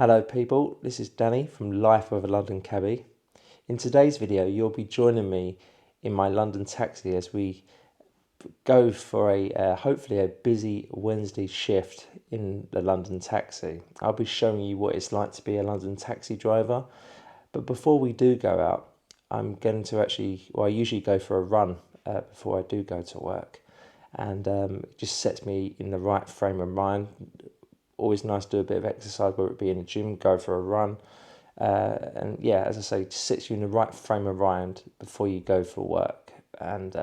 Hello people, this is Danny from Life with a London Cabbie. In today's video you'll be joining me in my London taxi as we go for hopefully a busy Wednesday shift in the London taxi. I'll be showing you what it's like to be a London taxi driver, but before we do go out I'm going to I usually go for a run before I do go to work, and it just sets me in the right frame of mind. Always nice to do a bit of exercise, whether it be in the gym, go for a run. And yeah, as I say, it just sets you in the right frame of mind before you go for work. And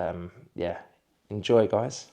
yeah, enjoy guys.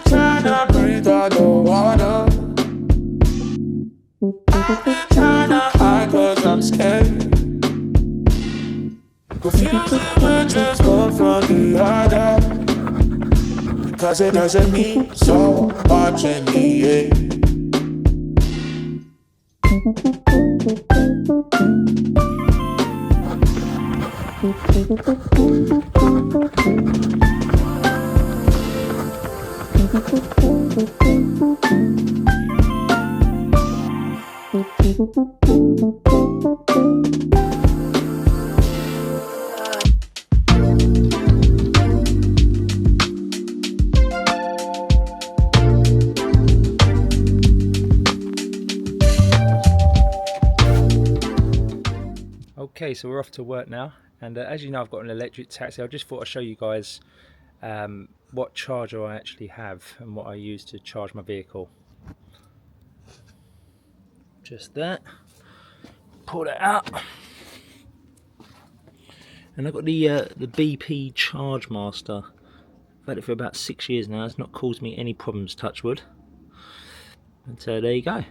Trying to breathe underwater. Trying to hide 'cause I'm scared. Confused which is one from the other, because it doesn't mean so much in the end. Okay, so we're off to work now, and as you know I've got an electric taxi. I just thought I'd show you guys what charger I actually have and what I use to charge my vehicle. Just that, pull it out, and I've got the BP Charge Master. I've had it for about 6 years now. It's not caused me any problems, touch wood. And so there you go.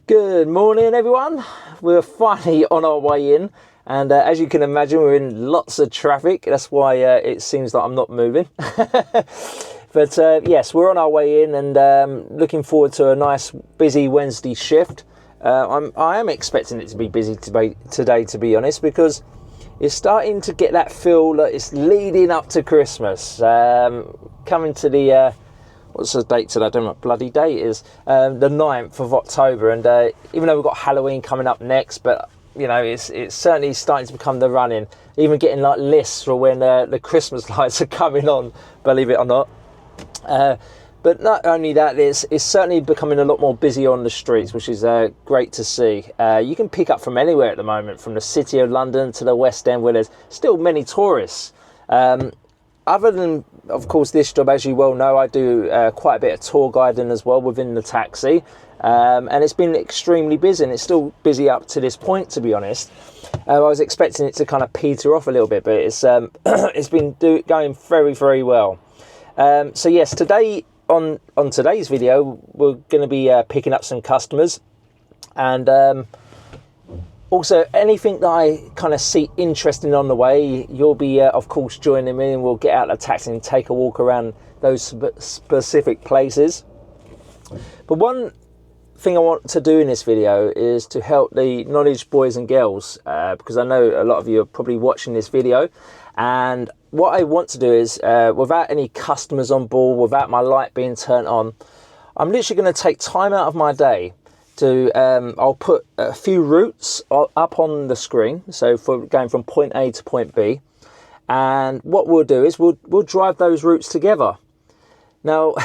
Good morning everyone, we're finally on our way in, and as you can imagine we're in lots of traffic. That's why it seems like I'm not moving. But yes, we're on our way in, and looking forward to a nice busy Wednesday shift. I am expecting it to be busy today, to be honest, because it's starting to get that feel that it's leading up to Christmas. Coming to the what's the date today? I don't know what bloody date it is. The 9th of October, and even though we've got Halloween coming up next, but you know, it's certainly starting to become the running. Even getting like lists for when the Christmas lights are coming on, believe it or not. But not only that, it's certainly becoming a lot more busy on the streets, which is great to see. You can pick up from anywhere at the moment, from the City of London to the West End, where there's still many tourists. Other than, of course, this job, as you well know, I do quite a bit of tour guiding as well within the taxi. And it's been extremely busy, and it's still busy up to this point, to be honest. I was expecting it to kind of peter off a little bit, but it's it's been going very, very well. So yes, today on today's video, we're going to be picking up some customers, and also anything that I kind of see interesting on the way, you'll be of course joining me, and we'll get out of the taxi and take a walk around those specific places. But one thing I want to do in this video is to help the knowledge boys and girls, because I know a lot of you are probably watching this video, and what I want to do is, without any customers on board, without my light being turned on, I'm literally going to take time out of my day I'll put a few routes up on the screen, so for going from point A to point B, and what we'll do is we'll drive those routes together. Now,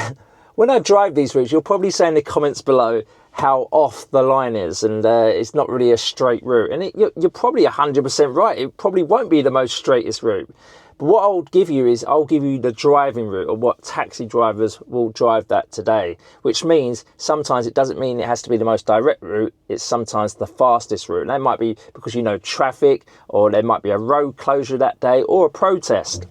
when I drive these routes, you'll probably say in the comments below how off the line is, and it's not really a straight route, and you're probably 100% right. It probably won't be the most straightest route. But what I'll give you is I'll give you the driving route, or what taxi drivers will drive that today, which means sometimes it doesn't mean it has to be the most direct route. It's sometimes the fastest route. And that might be because you know traffic, or there might be a road closure that day, or a protest.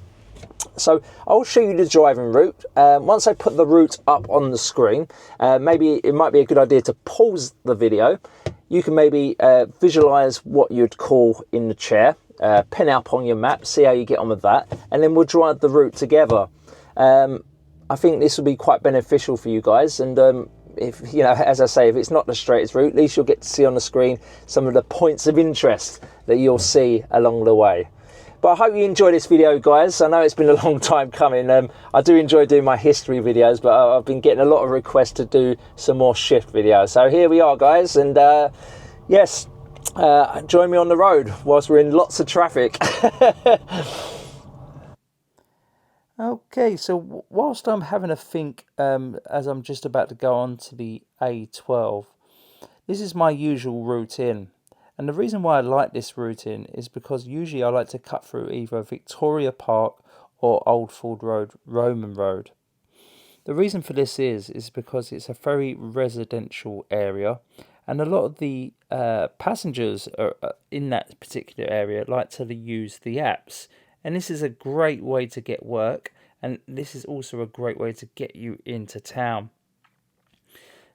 So I'll show you the driving route. Once I put the route up on the screen, maybe it might be a good idea to pause the video. You can maybe visualize what you'd call in the chair. Pen up on your map, see how you get on with that, and then we'll drive the route together. I think this will be quite beneficial for you guys, and if you know, as I say, if it's not the straightest route, at least you'll get to see on the screen some of the points of interest that you'll see along the way. But I hope you enjoy this video, guys. I know it's been a long time coming. I do enjoy doing my history videos, but I've been getting a lot of requests to do some more shift videos. So here we are, guys, and yes, join me on the road whilst we're in lots of traffic. Okay, so whilst I'm having a think, as I'm just about to go on to the A12, this is my usual route in. And the reason why I like this route in is because usually I like to cut through either Victoria Park or Old Ford Road, Roman Road. The reason for this is because it's a very residential area, and a lot of the passengers are in that particular area like to use the apps. And this is a great way to get work, and this is also a great way to get you into town.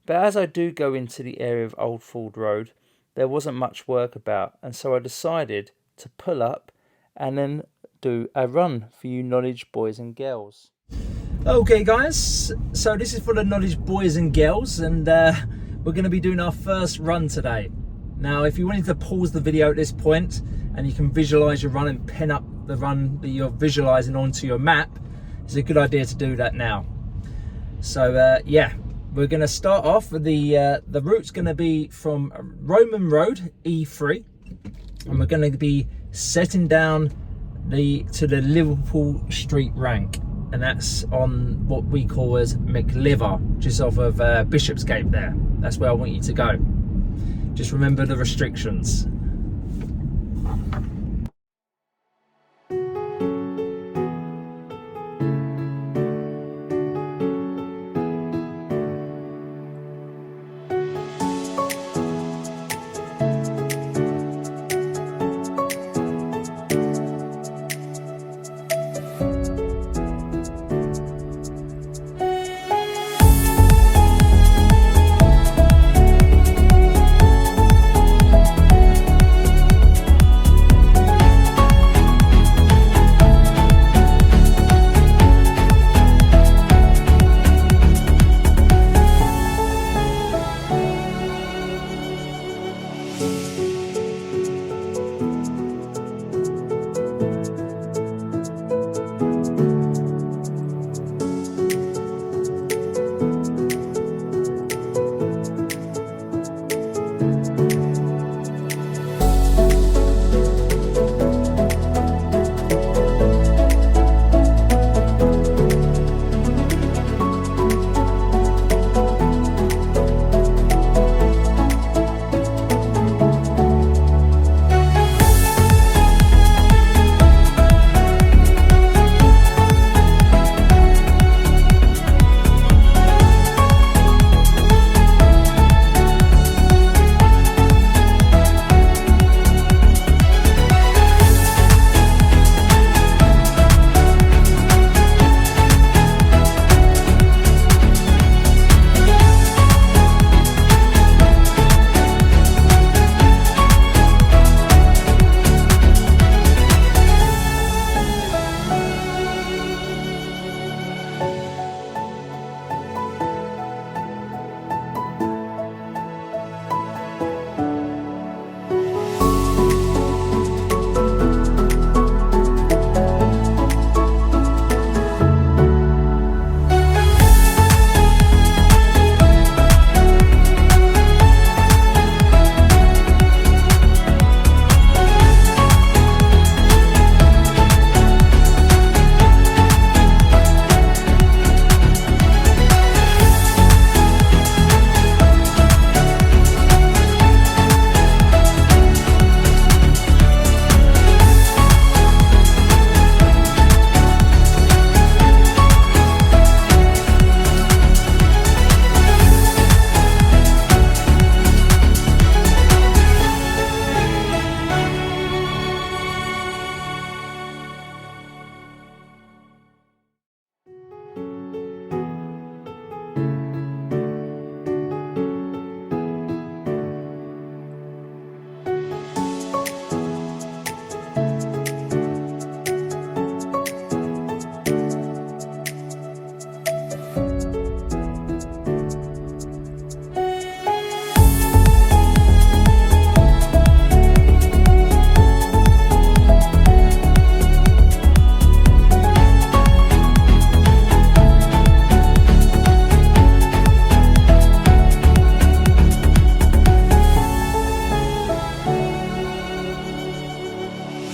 But as I do go into the area of Old Ford Road, there wasn't much work about, and so I decided to pull up and then do a run for you knowledge boys and girls. Okay guys, so this is for the knowledge boys and girls, and we're going to be doing our first run today. Now if you wanted to pause the video at this point and you can visualize your run and pen up the run that you're visualizing onto your map, it's a good idea to do that now. So yeah, we're going to start off with the route's going to be from Roman Road E3, and we're going to be setting down to the Liverpool Street rank, and that's on what we call as McLiver, just off of Bishopsgate there. That's where I want you to go. Just remember the restrictions.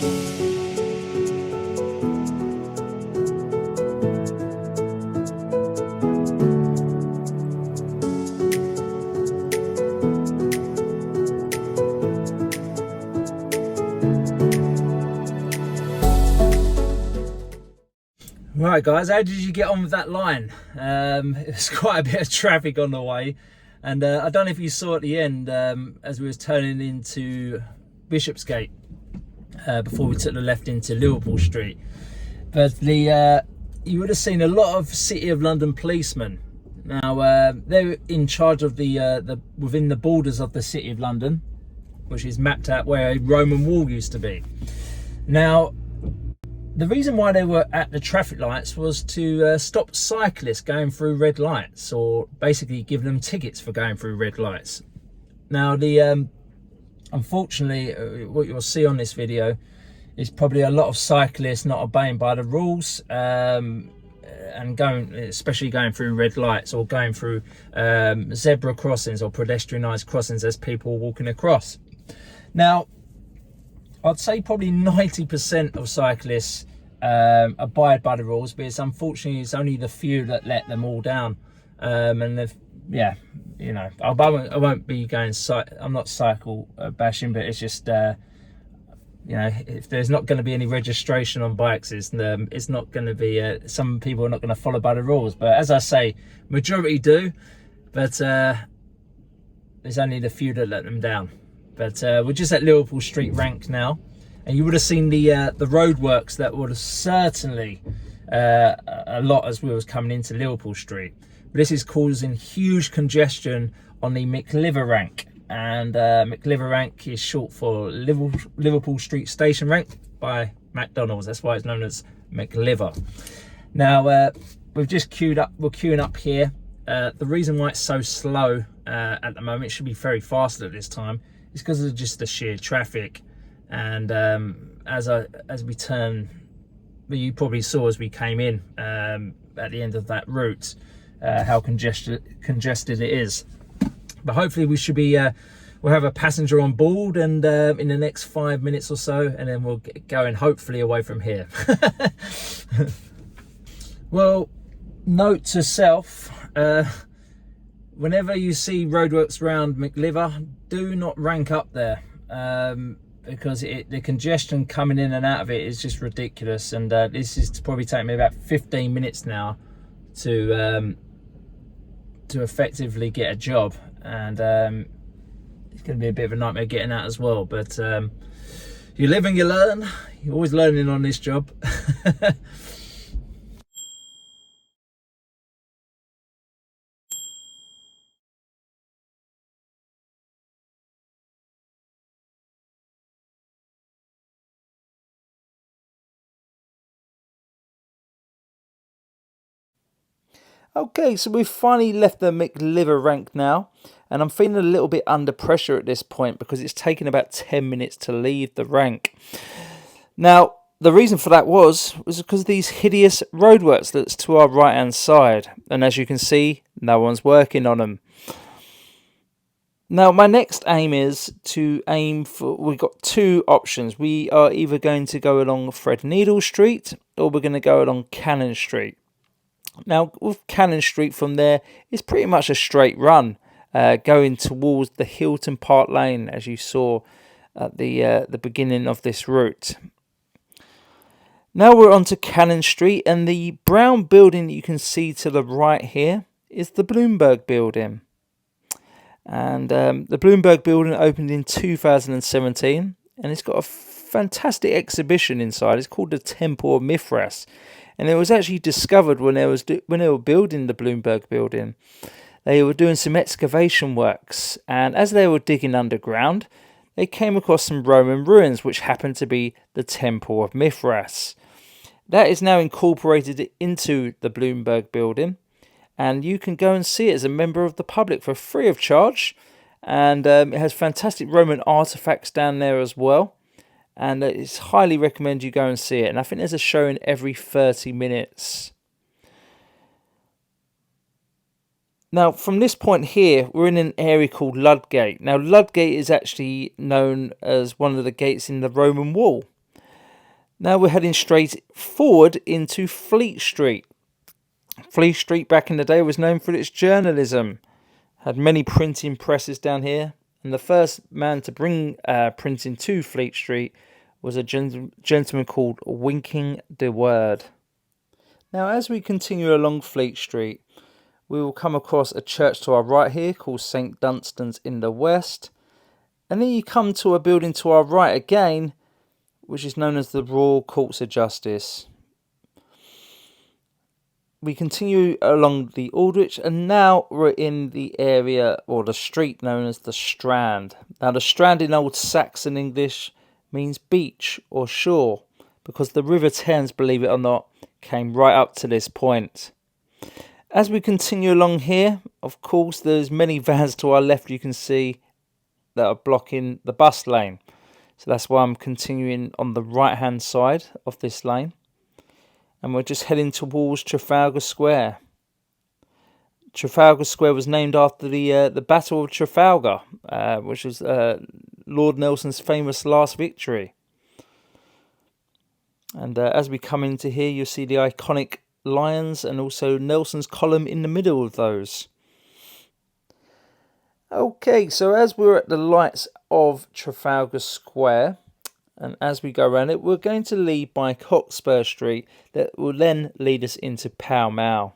Right guys, how did you get on with that line? It was quite a bit of traffic on the way, and I don't know if you saw at the end as we was turning into Bishopsgate before we took the left into Liverpool Street, but you would have seen a lot of City of London policemen. Now they're in charge of the within the borders of the City of London, which is mapped out where a Roman wall used to be. Now the reason why they were at the traffic lights was to stop cyclists going through red lights, or basically give them tickets for going through red lights. Now, unfortunately, what you'll see on this video is probably a lot of cyclists not obeying by the rules, and especially going through red lights, or going through zebra crossings or pedestrianised crossings as people are walking across. Now, I'd say probably 90% of cyclists abide by the rules, but unfortunately it's only the few that let them all down. And yeah, you know, I won't be going. I'm not cycle bashing, but it's just you know, if there's not going to be any registration on bikes, it's not going to be. Some people are not going to follow by the rules, but as I say, majority do. But there's only the few that let them down. But we're just at Liverpool Street Rank now, and you would have seen the roadworks that would have certainly a lot as we was coming into Liverpool Street. But this is causing huge congestion on the McLiver Rank, and McLiver Rank is short for Liverpool Street Station Rank by McDonald's. That's why it's known as McLiver. Now we've just queued up. We're queuing up here. The reason why it's so slow at the moment, it should be very fast at this time, it's because of just the sheer traffic. And as we turn, well, you probably saw as we came in at the end of that route how congested it is. But hopefully we should be we'll have a passenger on board, and in the next 5 minutes or so, and then we'll get going hopefully away from here. Well, note to self, whenever you see roadworks around McLiver, do not rank up there, because the congestion coming in and out of it is just ridiculous. And this is probably taking me about 15 minutes now to effectively get a job, and it's going to be a bit of a nightmare getting out as well. But you live and you learn. You're always learning on this job. Okay, so we've finally left the McLiver Rank now, and I'm feeling a little bit under pressure at this point because it's taken about 10 minutes to leave the rank. Now, the reason for that was because of these hideous roadworks that's to our right hand side, and as you can see, no one's working on them. Now, my next aim is to aim for, we've got two options. We are either going to go along Threadneedle Street, or we're going to go along Cannon Street. Now, with Cannon Street from there, it's pretty much a straight run, going towards the Hilton Park Lane, as you saw at the beginning of this route. Now we're on to Cannon Street, and the brown building that you can see to the right here is the Bloomberg Building. And the Bloomberg Building opened in 2017, and it's got a fantastic exhibition inside. It's called the Temple of Mithras. And it was actually discovered when they were building the Bloomberg Building. They were doing some excavation works, and as they were digging underground, they came across some Roman ruins, which happened to be the Temple of Mithras. That is now incorporated into the Bloomberg Building, and you can go and see it as a member of the public for free of charge. And it has fantastic Roman artifacts down there as well. And it's highly recommend you go and see it. And I think there's a showing every 30 minutes. Now, from this point here, we're in an area called Ludgate. Now, Ludgate is actually known as one of the gates in the Roman wall. Now we're heading straight forward into Fleet Street. Fleet Street back in the day was known for its journalism. Had many printing presses down here. And the first man to bring printing to Fleet Street was a gentleman called Winking de Word. Now as we continue along Fleet Street, we will come across a church to our right here called St Dunstan's in the west. And then you come to a building to our right again, which is known as the Royal Courts of Justice. We continue along the Aldwych, and now we're in the area or the street known as the Strand. Now the Strand in Old Saxon English means beach or shore, because the River Thames, believe it or not, came right up to this point. As we continue along here, of course, there's many vans to our left you can see that are blocking the bus lane. So that's why I'm continuing on the right hand side of this lane. And we're just heading towards Trafalgar Square. Trafalgar Square was named after the Battle of Trafalgar, which was Lord Nelson's famous last victory. And as we come into here, you'll see the iconic lions and also Nelson's column in the middle of those. Okay, so as we're at the lights of Trafalgar Square, and as we go around it, we're going to lead by Cockspur Street, that will then lead us into Pall Mall.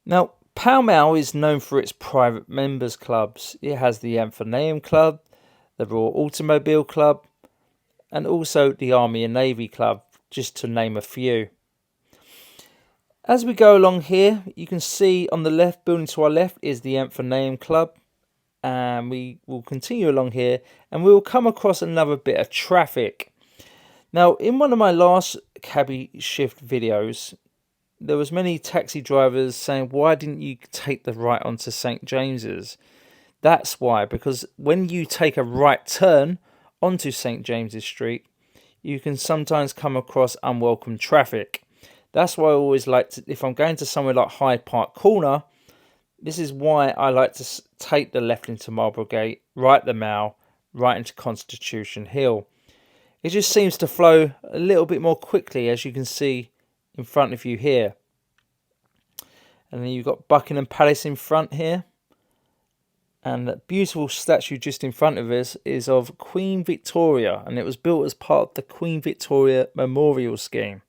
Now, Pall Mall is known for its private members clubs. It has the Athenaeum Club, the Royal Automobile Club, and also the Army and Navy Club, just to name a few. As we go along here, you can see on the left, building to our left, is the Athenaeum Club. And we will continue along here, and we will come across another bit of traffic. Now, in one of my last Cabbie shift videos, there was many taxi drivers saying, why didn't you take the right onto St James's? That's why, because when you take a right turn onto St James's Street, you can sometimes come across unwelcome traffic. That's why I always like to, if I'm going to somewhere like Hyde Park Corner, this is why I like to take the left into Marlborough, right the Mall, right into Constitution Hill. It just seems to flow a little bit more quickly, as you can see in front of you here. And then you've got Buckingham Palace in front here. And that beautiful statue just in front of us is of Queen Victoria, and it was built as part of the Queen Victoria Memorial Scheme.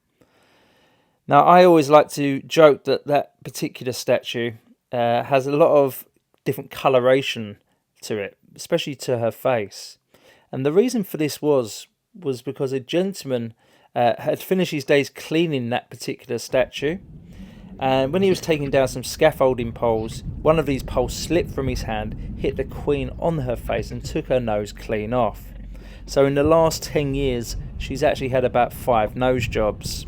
Now, I always like to joke that that particular statue has a lot of different coloration to it, especially to her face. And the reason for this was because a gentleman had finished his days cleaning that particular statue. And when he was taking down some scaffolding poles, one of these poles slipped from his hand, hit the Queen on her face and took her nose clean off. So in the last 10 years, she's actually had about 5 nose jobs.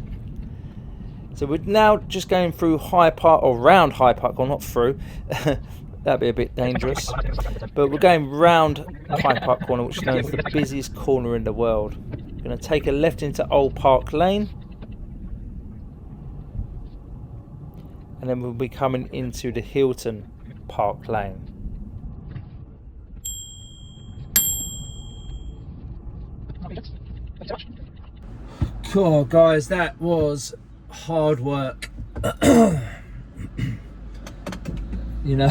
So we're now just going through Hyde Park, or round Hyde Park, or not through. That'd be a bit dangerous. But we're going round Hyde Park Corner, which is known as the busiest corner in the world. We're going to take a left into Old Park Lane. And then we'll be coming into the Hilton Park Lane. Cool, guys, that was hard work. You know,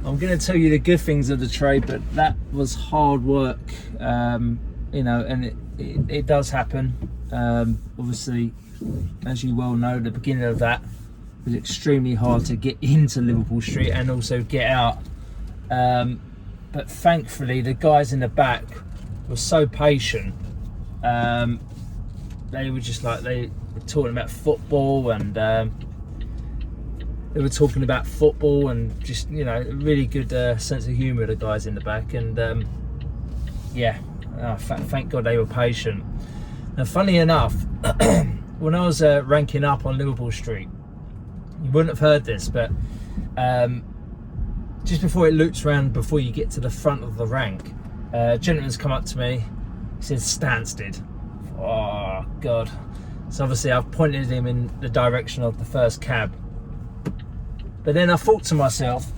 I'm going to tell you the good things of the trade, but that was hard work. You know, and it does happen. Obviously, as you well know, the beginning of that was extremely hard to get into Liverpool Street and also get out. But thankfully, the guys in the back were so patient. They were just like, they were talking about football, and just, you know, really good sense of humour, the guys in the back. And yeah, thank God they were patient. Now, funny enough, when I was ranking up on Liverpool Street, you wouldn't have heard this, but just before it loops around, before you get to the front of the rank, a gentleman's come up to me. He said Stansted. Oh God. So obviously I've pointed him in the direction of the first cab. But then I thought to myself,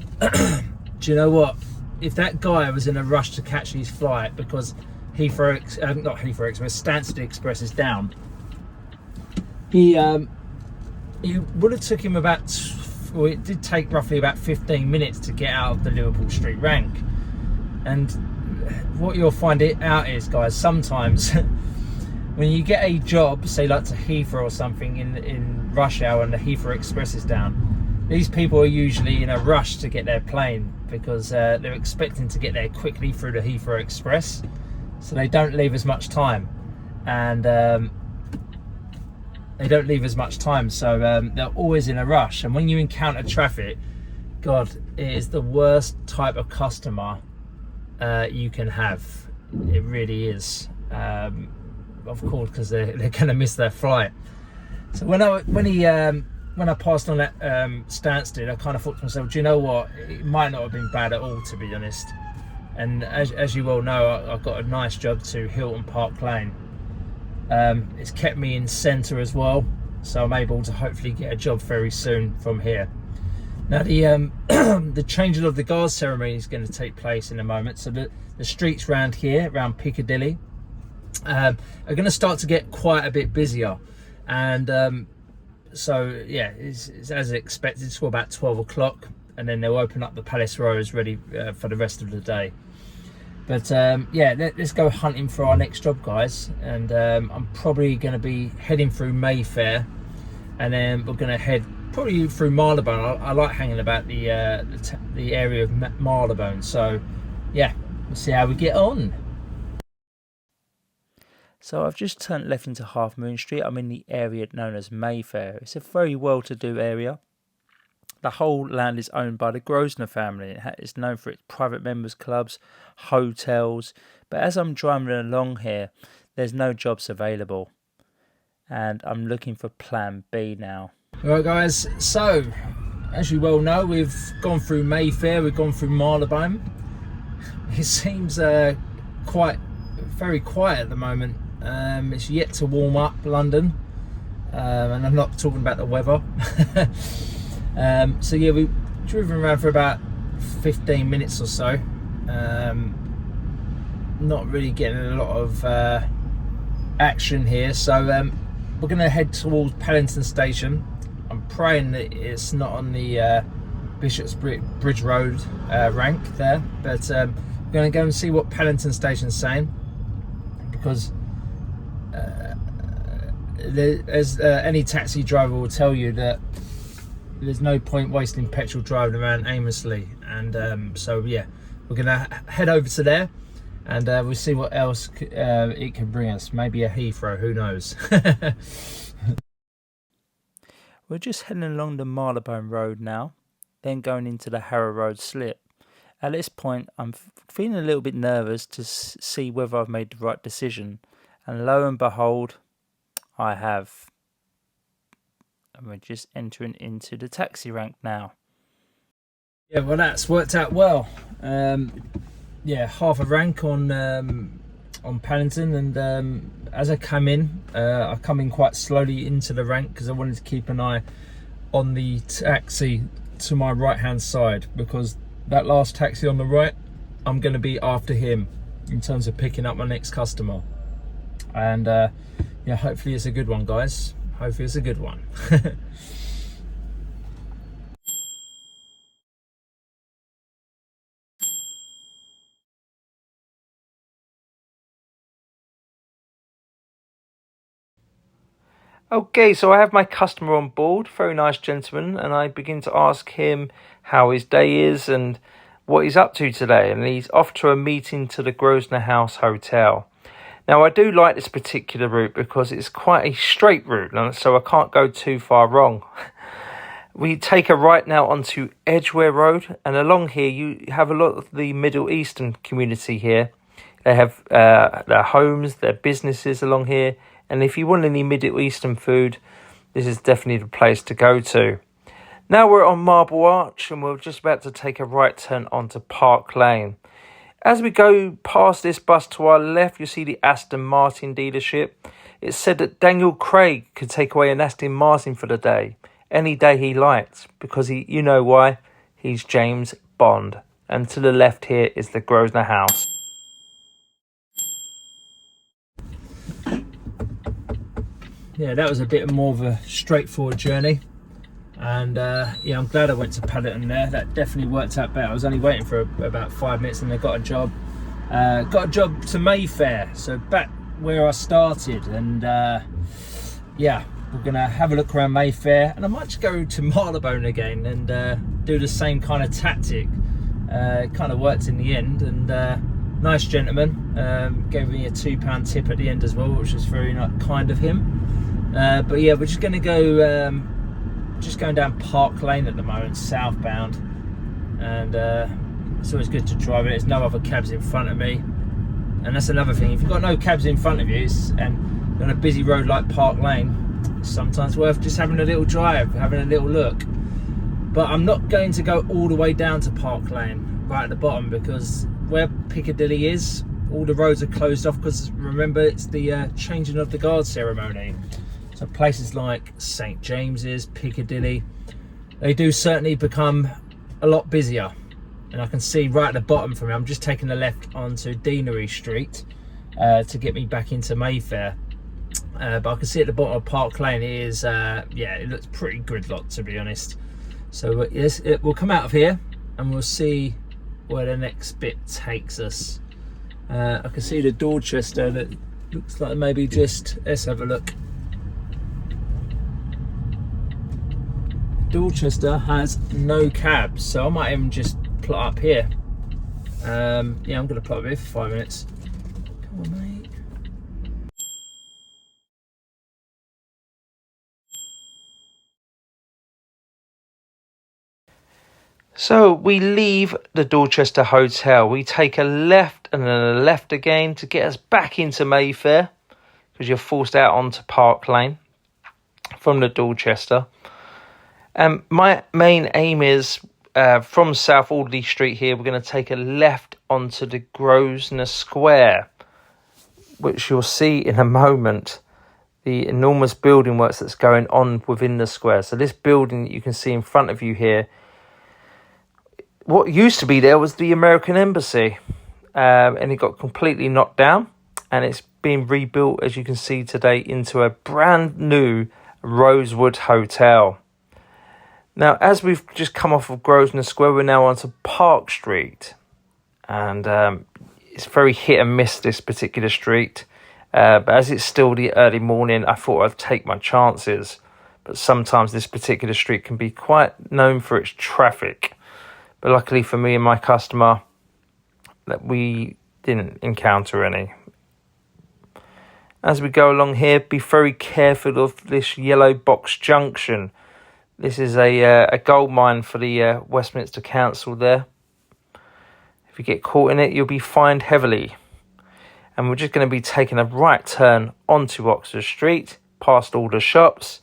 do you know what? If that guy was in a rush to catch his flight, because not Heathrow Express, Stansted Express is down. He would have took him about, well, it did take roughly about 15 minutes to get out of the Liverpool Street rank. And what you'll find it out is, guys, sometimes when you get a job, say like to Heathrow or something in rush hour and the Heathrow Express is down, these people are usually in a rush to get their plane because they're expecting to get there quickly through the Heathrow Express, so they don't leave as much time. And so they're always in a rush. And when you encounter traffic, God, it is the worst type of customer you can have. It really is. Of course, because they're going to miss their flight. So when I passed on that Stansted, I kind of thought to myself, do you know what? It might not have been bad at all, to be honest. And as you well know, I've got a nice job to Hilton Park Lane. It's kept me in centre as well, so I'm able to hopefully get a job very soon from here. Now the changing of the guard ceremony is going to take place in a moment, so the streets around here, around Piccadilly, are going to start to get quite a bit busier. And so yeah, it's as expected till about 12 o'clock, and then they'll open up the Palace Roads ready for the rest of the day. But yeah, let's go hunting for our next job, guys. And I'm probably going to be heading through Mayfair, and then we're going to head probably through Marylebone. I like hanging about the area of Marylebone. So yeah, we'll see how we get on. So I've just turned left into Half Moon Street. I'm in the area known as Mayfair. It's a very well-to-do area. The whole land is owned by the Grosvenor family. It's known for its private members clubs, hotels. But as I'm driving along here, there's no jobs available. And I'm looking for plan B now. Alright guys, so as you well know, we've gone through Mayfair, we've gone through Marylebone. It seems very quiet at the moment. It's yet to warm up, London. And I'm not talking about the weather. So yeah, we've driven around for about 15 minutes or so. Not really getting a lot of action here. So we're going to head towards Paddington Station. I'm praying that it's not on the Bishop's Bridge Road rank there. But we're going to go and see what Paddington Station's saying. Because as any taxi driver will tell you, that there's no point wasting petrol driving around aimlessly. And so yeah, we're gonna head over to there, and we'll see what else it can bring us. Maybe a Heathrow, who knows. We're just heading along the Marylebone Road now, then going into the Harrow Road slip. At this point, I'm feeling a little bit nervous to see whether I've made the right decision, and lo and behold, I have. And we're just entering into the taxi rank now. Yeah, well, that's worked out well. Yeah, half a rank on Paddington, and as I come in quite slowly into the rank because I wanted to keep an eye on the taxi to my right hand side, because that last taxi on the right, I'm going to be after him in terms of picking up my next customer. And yeah, hopefully it's a good one, guys. Hopefully it's a good one. Okay, so I have my customer on board, very nice gentleman, and I begin to ask him how his day is and what he's up to today. And he's off to a meeting to the Grosvenor House Hotel. Now, I do like this particular route because it's quite a straight route, so I can't go too far wrong. We take a right now onto Edgware Road, and along here you have a lot of the Middle Eastern community here. They have their homes, their businesses along here, and if you want any Middle Eastern food, this is definitely the place to go to. Now we're on Marble Arch, and we're just about to take a right turn onto Park Lane. As we go past this bus to our left, you see the Aston Martin dealership. It's said that Daniel Craig could take away an Aston Martin for the day, any day he likes, because you know why? He's James Bond. And to the left here is the Grosvenor House. yeah, that was a bit more of a straightforward journey. And yeah, I'm glad I went to Paddington there. That definitely worked out better. I was only waiting for about 5 minutes and I got a job. Got a job to Mayfair, so back where I started. And yeah, we're gonna have a look around Mayfair, and I might just go to Marylebone again and do the same kind of tactic. It kind of worked in the end, and nice gentleman gave me a £2 tip at the end as well, which was very kind of him. But yeah, we're just gonna go just going down Park Lane at the moment, southbound, and it's always good to drive it. There's no other cabs in front of me, and that's another thing. If you've got no cabs in front of you and on a busy road like Park Lane, it's sometimes worth just having a little drive, having a little look. But I'm not going to go all the way down to Park Lane, right at the bottom, because where Piccadilly is, all the roads are closed off, because remember, it's the changing of the guard ceremony. So places like St James's, Piccadilly, they do certainly become a lot busier. And I can see right at the bottom from me, I'm just taking the left onto Deanery Street to get me back into Mayfair. But I can see at the bottom of Park Lane, it is, yeah, it looks pretty gridlocked, to be honest. So yes, we'll come out of here and we'll see where the next bit takes us. I can see the Dorchester that looks like maybe just, let's have a look. Dorchester has no cabs, so I might even just plot up here. Yeah, I'm going to plot up here for 5 minutes. Come on, mate. So we leave the Dorchester Hotel. We take a left and then a left again to get us back into Mayfair, because you're forced out onto Park Lane from the Dorchester. My main aim is from South Audley Street here, we're going to take a left onto the Grosvenor Square, which you'll see in a moment, the enormous building works that's going on within the square. So this building that you can see in front of you here, what used to be there was the American Embassy, and it got completely knocked down, and it's been rebuilt, as you can see today, into a brand new Rosewood Hotel. Now, as we've just come off of Grosvenor Square, we're now onto Park Street. And it's very hit and miss, this particular street. But as it's still the early morning, I thought I'd take my chances. But sometimes this particular street can be quite known for its traffic. But luckily for me and my customer, that we didn't encounter any. As we go along here, be very careful of this yellow box junction. This is a gold mine for the Westminster Council there. If you get caught in it, you'll be fined heavily. And we're just going to be taking a right turn onto Oxford Street, past all the shops.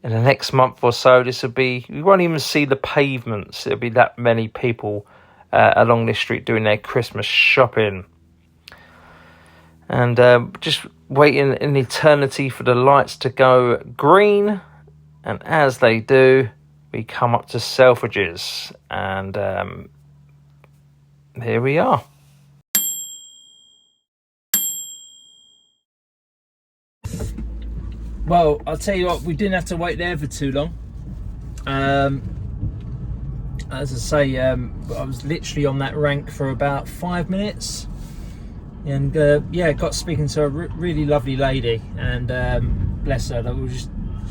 In the next month or so, we won't even see the pavements. There'll be that many people along this street doing their Christmas shopping. And just waiting an eternity for the lights to go green. And as they do, we come up to Selfridges, and here we are. Well, I'll tell you what, we didn't have to wait there for too long. As I say, I was literally on that rank for about 5 minutes. And yeah, got speaking to a really lovely lady, and bless her,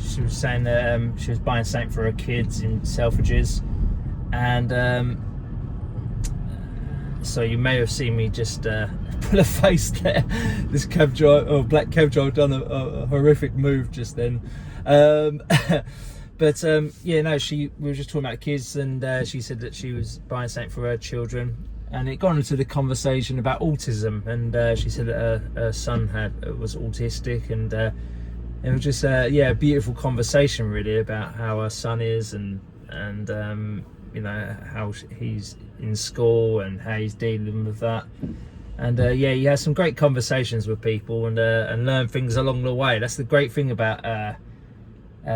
she was saying that she was buying something for her kids in Selfridges, and so you may have seen me just pull a face there. This cab driver, or black cab driver, done a horrific move just then. But yeah, no, we were just talking about kids, and she said that she was buying something for her children, and it got into the conversation about autism, and she said that her son was autistic, and it was just yeah, a beautiful conversation really about how her son is, and you know, how he's in school and how he's dealing with that. And yeah, you have some great conversations with people, and learn things along the way. That's the great thing about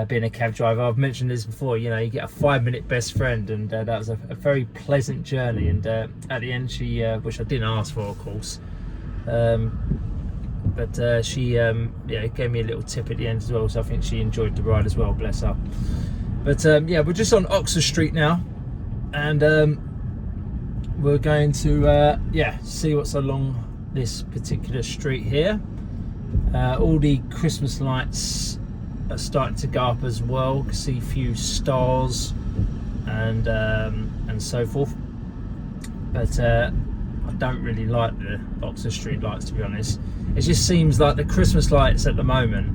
being a cab driver. I've mentioned this before, you know, you get a 5-minute best friend, and that was a very pleasant journey. And at the end, she, which I didn't ask for, of course, But she gave me a little tip at the end as well, so I think she enjoyed the ride as well, bless her. But yeah, we're just on Oxford Street now, and we're going to see what's along this particular street here. All the Christmas lights are starting to go up as well. You can see a few stars and so forth. But I don't really like the Oxford Street lights, to be honest. It just seems like the Christmas lights at the moment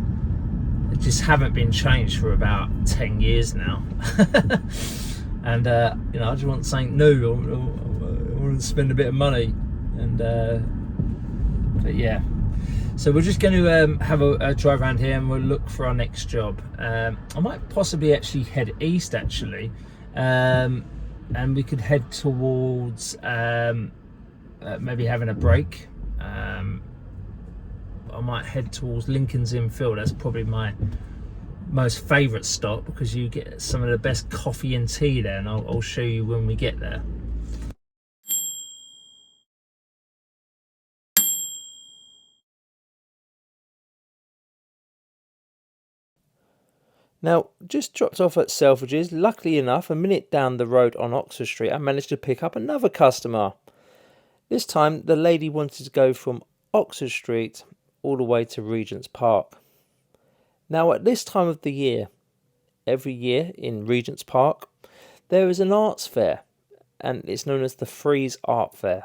just haven't been changed for about 10 years now. And I just want something new. I want to spend a bit of money, and but yeah. So we're just going to have a drive around here, and we'll look for our next job. I might possibly actually head east, actually, and we could head towards maybe having a break. I might head towards Lincoln's Inn Field. That's probably my most favourite stop, because you get some of the best coffee and tea there, and I'll show you when we get there. Now, just dropped off at Selfridges. Luckily enough, a minute down the road on Oxford Street, I managed to pick up another customer. This time, the lady wanted to go from Oxford Street all the way to Regent's Park. Now, at this time of the year, every year in Regent's Park, there is an arts fair, and it's known as the Frieze Art Fair.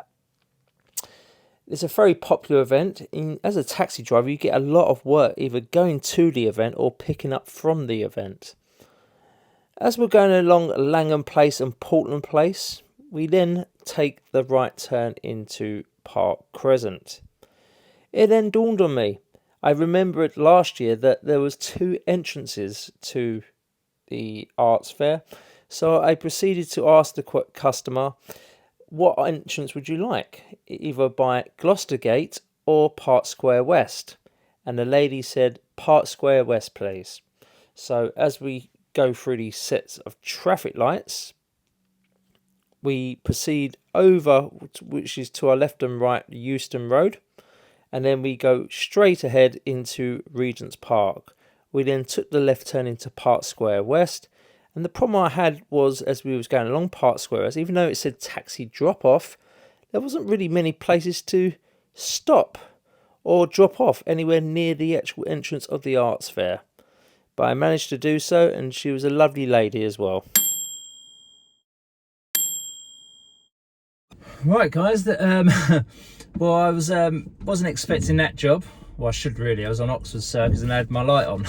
It's a very popular event. As a taxi driver, you get a lot of work either going to the event or picking up from the event. As we're going along Langham Place and Portland Place, we then take the right turn into Park Crescent. It then dawned on me. I remembered last year that there was 2 entrances to the arts fair, so I proceeded to ask the customer, what entrance would you like, either by Gloucester Gate or Park Square West? And the lady said, Park Square West, please. So as we go through these sets of traffic lights, we proceed over, which is to our left and right, Euston Road, and then we go straight ahead into Regent's Park. We then took the left turn into Park Square West. And the problem I had was, as we was going along Park Square West, even though it said taxi drop off, there wasn't really many places to stop or drop off anywhere near the actual entrance of the arts fair. But I managed to do so, and she was a lovely lady as well. Right, guys. Well, I wasn't expecting that job. Well, I should really. I was on Oxford Circus and I had my light on.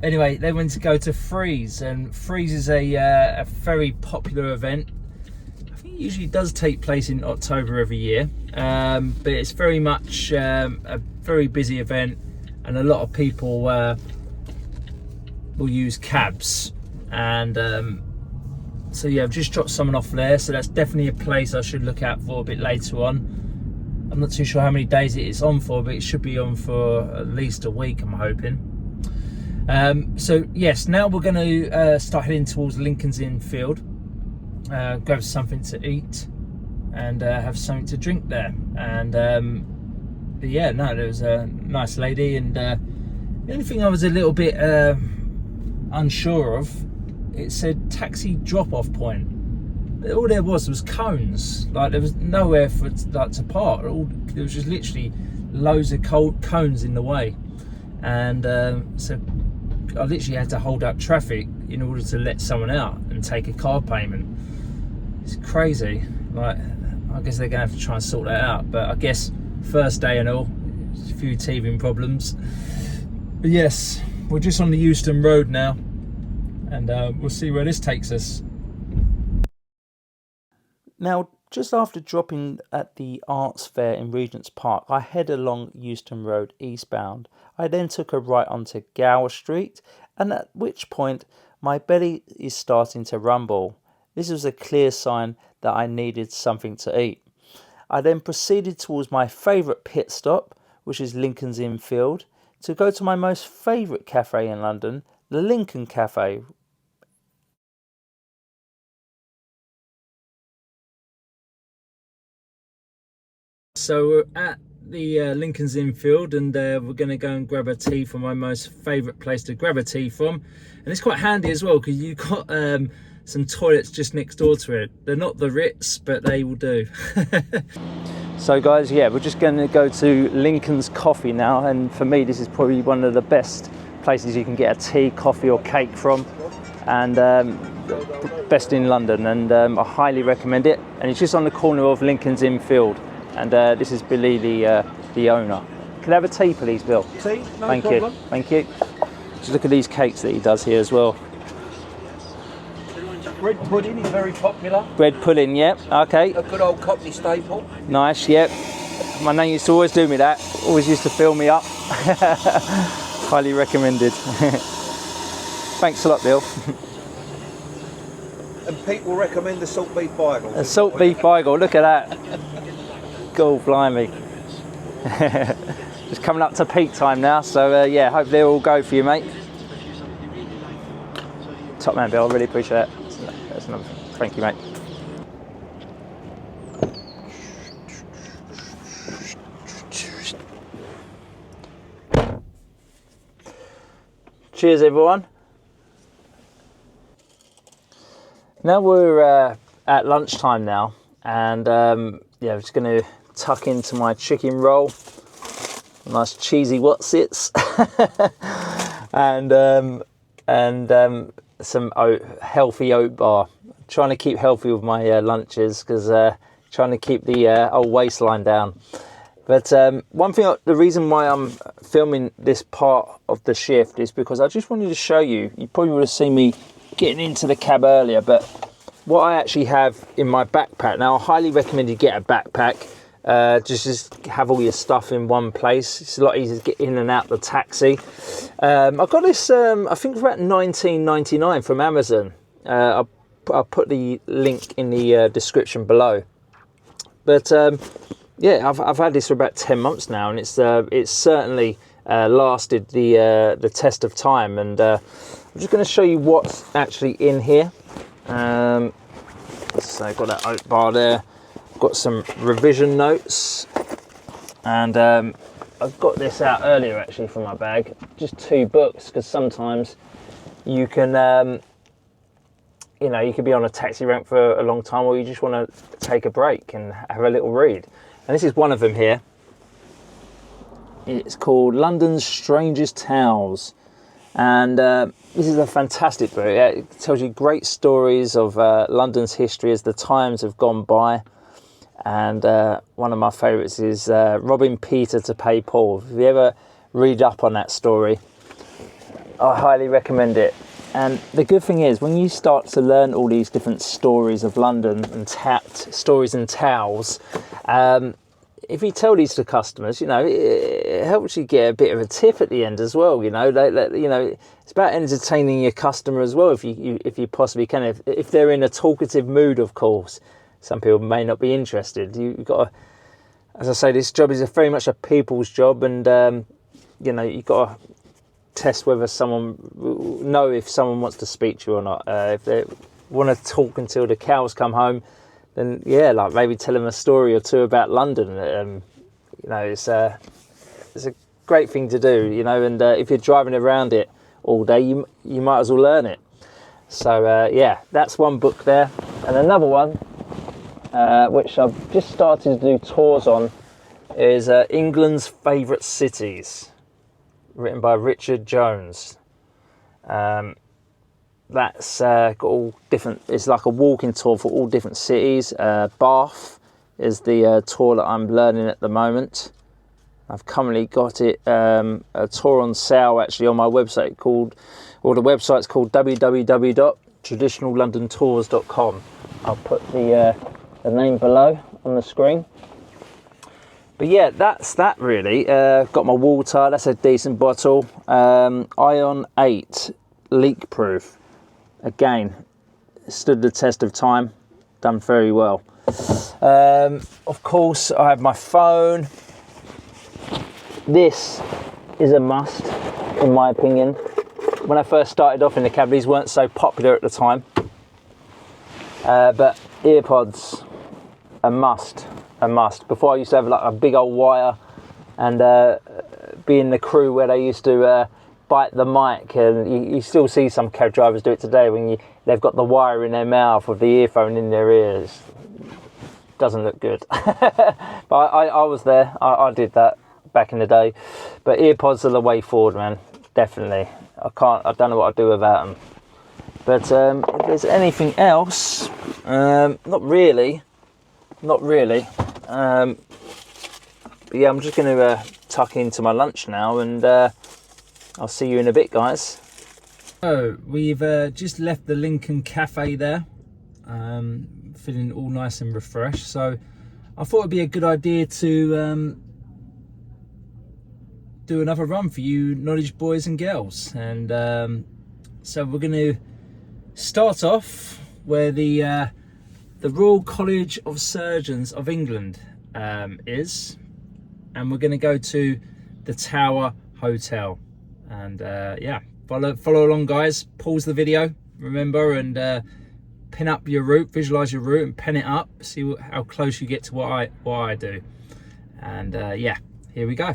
Anyway, they went to go to Frieze, and Frieze is a very popular event. I think it usually does take place in October every year, but it's very much a very busy event, and a lot of people will use cabs. And so yeah, I've just dropped someone off there, so that's definitely a place I should look out for a bit later on. I'm not too sure how many days it is on for, but it should be on for at least a week, I'm hoping. So yes, now we're going to start heading towards Lincoln's Inn Field, go for something to eat, and have something to drink there. And but yeah, no, there was a nice lady, and the only thing I was a little bit unsure of, it said taxi drop-off point. But all there was cones. Like, there was nowhere for to park. There was just literally loads of cones in the way, and so I literally had to hold up traffic in order to let someone out and take a car payment. It's crazy. Like, I guess they're gonna have to try and sort that out. But I guess first day and all, a few teething problems. But yes, we're just on the Euston Road now, and we'll see where this takes us. Now, just after dropping at the arts fair in Regent's Park, I head along Euston Road eastbound. I then took a right onto Gower Street, and at which point my belly is starting to rumble. This was a clear sign that I needed something to eat. I then proceeded towards my favourite pit stop, which is Lincoln's Inn Field, to go to my most favourite cafe in London, the Lincoln Cafe. So we're at the Lincoln's Inn Field, and we're going to go and grab a tea from my most favourite place to grab a tea from. And it's quite handy as well because you've got some toilets just next door to it. They're not the Ritz, but they will do. So guys, yeah, we're just going to go to Lincoln's Coffee now, and for me this is probably one of the best places you can get a tea, coffee or cake from, and best in London, and I highly recommend it. And it's just on the corner of Lincoln's Inn Field, and this is Billy, the owner. Can I have a tea please, Bill? Tea? No Thank problem. you, thank you. Just look at these cakes that he does here as well. Bread pudding is very popular. Bread pudding, yep, okay. A good old Cockney staple. Nice, yep. My nan used to always do me that, always used to fill me up. Highly recommended. Thanks a lot, Bill. And people recommend the salt beef bagel. A salt beef bagel, look at that. God blimey. Just coming up to peak time now, so yeah, hope they all go for you, mate. Top man, Bill, I really appreciate it. That's enough. Thank you, mate. Cheers, everyone. Now we're at lunchtime now, and yeah, I'm just going to tuck into my chicken roll, nice cheesy Wotsits, and some healthy oat bar. Trying to keep healthy with my lunches, because trying to keep the old waistline down. But one thing, the reason why I'm filming this part of the shift is because I just wanted to show you. You probably would have seen me getting into the cab earlier, but what I actually have in my backpack. Now, I highly recommend you get a backpack. Just have all your stuff in one place. It's a lot easier to get in and out the taxi. I got this, I think about $19.99 from Amazon. I'll put the link in the description below. But yeah, I've had this for about 10 months now, and it's certainly lasted the test of time. And I'm just going to show you what's actually in here. So I've got that oat bar there. Got some revision notes, and I've got this out earlier actually from my bag. Just 2 books, because sometimes you can, you know, you could be on a taxi rank for a long time, or you just want to take a break and have a little read. And this is one of them here. It's called London's Strangest Tales, and this is a fantastic book. It tells you great stories of London's history as the times have gone by. And one of my favourites is robbing Peter to pay Paul. If you ever read up on that story, I highly recommend it. And the good thing is, when you start to learn all these different stories of London and stories and tales, if you tell these to customers, you know, it helps you get a bit of a tip at the end as well. You know, you know, it's about entertaining your customer as well, if you possibly can. If they're in a talkative mood, of course. Some people may not be interested. You've got to, as I say, this job is very much a people's job, and you know, you've got to test whether if someone wants to speak to you or not. If they want to talk until the cows come home, then yeah, like maybe tell them a story or two about London. You know, it's a great thing to do. You know, and if you're driving around it all day, you might as well learn it. So yeah, that's one book there, and another one. Which I've just started to do tours on, is England's Favourite Cities, written by Richard Jones. That's got all different, it's like a walking tour for all different cities. Bath is the tour that I'm learning at the moment. I've currently got it, a tour on sale actually on my website the website's called www.traditionallondontours.com. I'll put the name below on the screen. But yeah, that's that really. Got my water, that's a decent bottle. Ion 8 leak proof. Again, stood the test of time, done very well. Of course, I have my phone. This is a must, in my opinion. When I first started off in the cab, these weren't so popular at the time. But earpods, a must. Before I used to have like a big old wire and being the crew where they used to bite the mic, and you still see some cab drivers do it today when they've got the wire in their mouth with the earphone in their ears. Doesn't look good. But I was there. I did that back in the day. But earpods are the way forward, man. Definitely. I don't know what I'd do without them. But if there's anything else, not really. But yeah, I'm just going to tuck into my lunch now, and I'll see you in a bit, guys. So we've just left the Lincoln Cafe there, feeling all nice and refreshed. So I thought it'd be a good idea to do another run for you knowledge boys and girls. And so we're going to start off where the Royal College of Surgeons of England is, and we're going to go to the Tower Hotel. And yeah, follow along, guys. Pause the video, remember, and pin up your route, visualize your route, and pen it up. See how close you get to what I do. And yeah, here we go.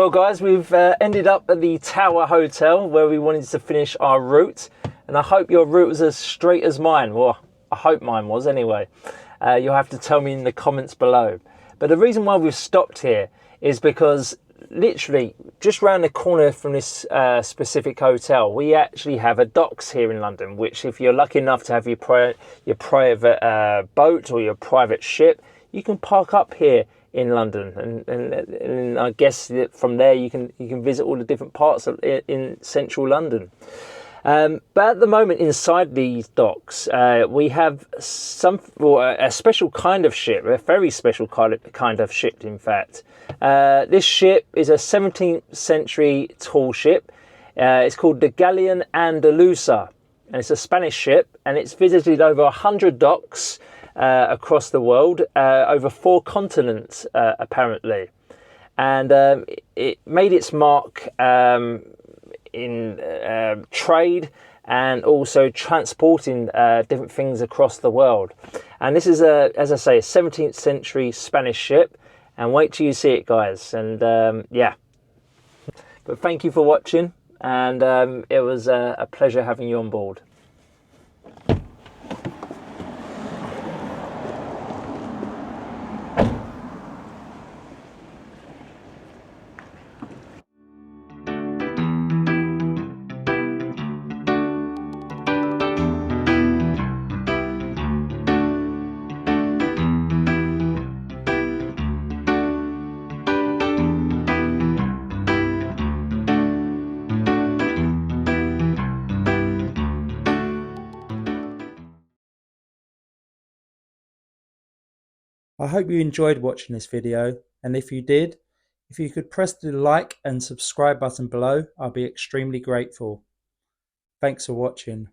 Well guys, we've ended up at the Tower Hotel where we wanted to finish our route, and I hope your route was as straight as mine. Well, I hope mine was anyway. You'll have to tell me in the comments below. But the reason why we've stopped here is because literally just round the corner from this specific hotel, we actually have a docks here in London, which if you're lucky enough to have your private boat or your private ship, you can park up here in London, and I guess that from there you can visit all the different parts in central London. But at the moment inside these docks, we have a special kind of ship, a very special kind of ship in fact. This ship is a 17th century tall ship. It's called the Galleon Andalusa, and it's a Spanish ship, and it's visited over 100 docks across the world, over 4 continents apparently. And it made its mark in trade and also transporting different things across the world. And this is as I say, a 17th century Spanish ship, and wait till you see it guys. And yeah, but thank you for watching, and it was a pleasure having you on board. I hope you enjoyed watching this video, and if you did, if you could press the like and subscribe button below, I'll be extremely grateful. Thanks for watching.